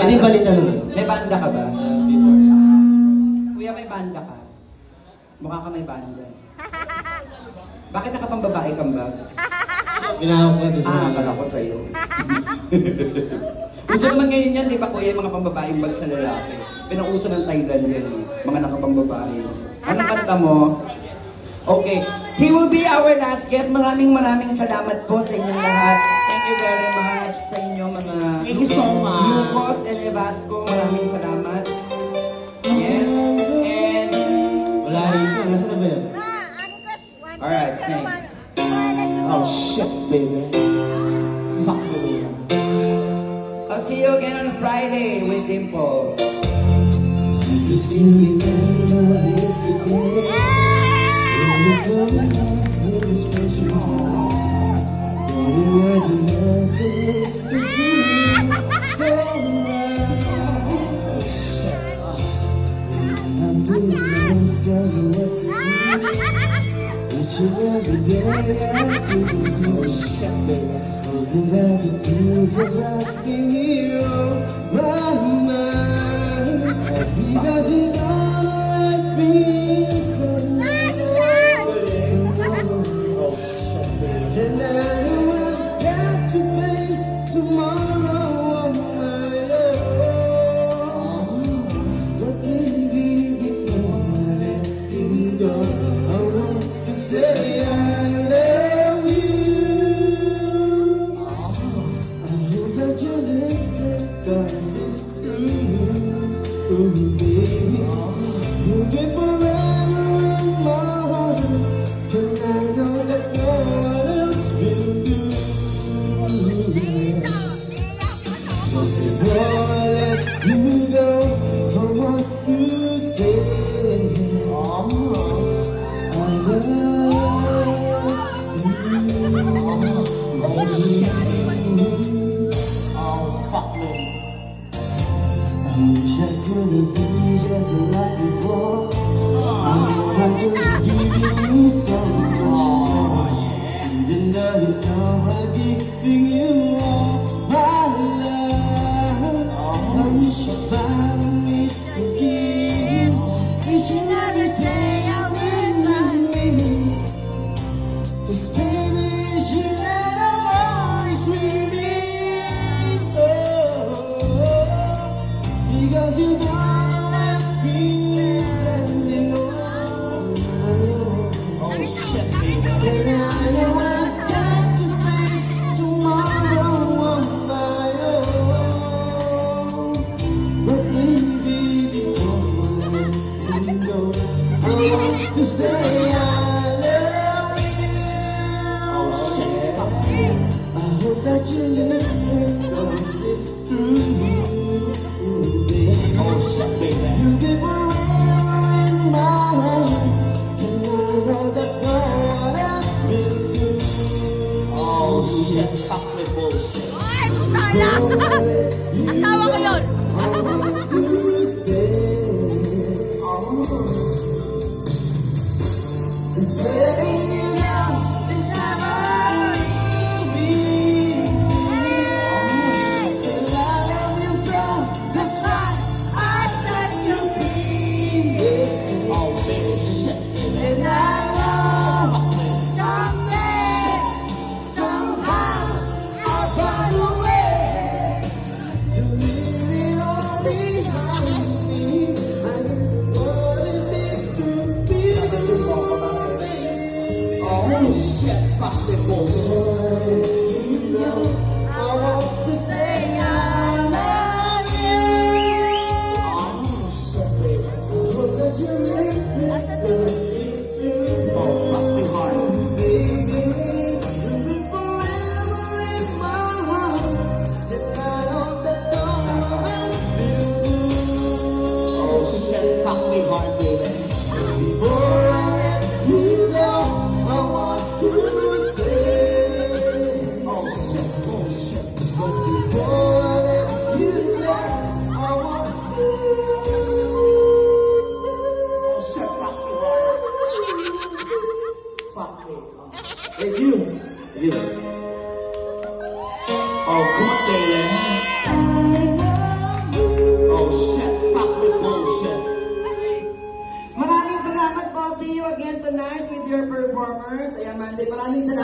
Pwede balitan naman. May banda ka ba? Kuya, may banda ka? Mukha ka may banda. Bakit nakapambabae kang bag? Pinahawak ko ito sa Akala ko sa'yo. Gusto naman ngayon yan, di ba kuya, yung mga pambabaeng bag sa lalaki. Pinauso ng Thailand yan, mga nakapambabae. Anong kanta mo? Okay. He will be our last guest. Maraming salamat po sa inyong lahat. Thank you very much sa inyo mga... Thank you so much. Yukos and Evasco, maraming salamat. Yes. And... Wala rin ko. Nasaan na ba yun? Alright, sing. Oh shit, baby. Fuck me, man. I'll see you again on Friday with Dimples. You see me now, yesterday. You were so in love with this special heart. Don't imagine how to make me feel so right. Oh shit. I'm doing the most, don't know what to do. Each and every day I do. Oh shit, baby. Holding back the tears of rocking you my mind. Because you know it feels so oh shit, baby. And I know I've got to face tomorrow on my own. But baby, before I let you go, I want to say I love you. I hope that you listen, 'cause it's true. Ooh, baby, you've been forever in my heart, and I know that no one else will do. But before I let you go, I want to say I love you. Oh, fuck me. I wish I could be just like before. I know I could give you so much. Even though you know I'm giving you all my love. I wish you smile and wish you kiss. Wishing every day I'm in my wings. 'Cause baby, you let I'm always winning. Because you don't let me standing on. Oh shit, baby. And I know I've got to face tomorrow on my own. But baby, before I let you go, I want to say I love you. Oh shit, I hope that you listen, 'cause it's true. Oh shit. tonight with your performers. Ayan, Monday. Maraming salamat.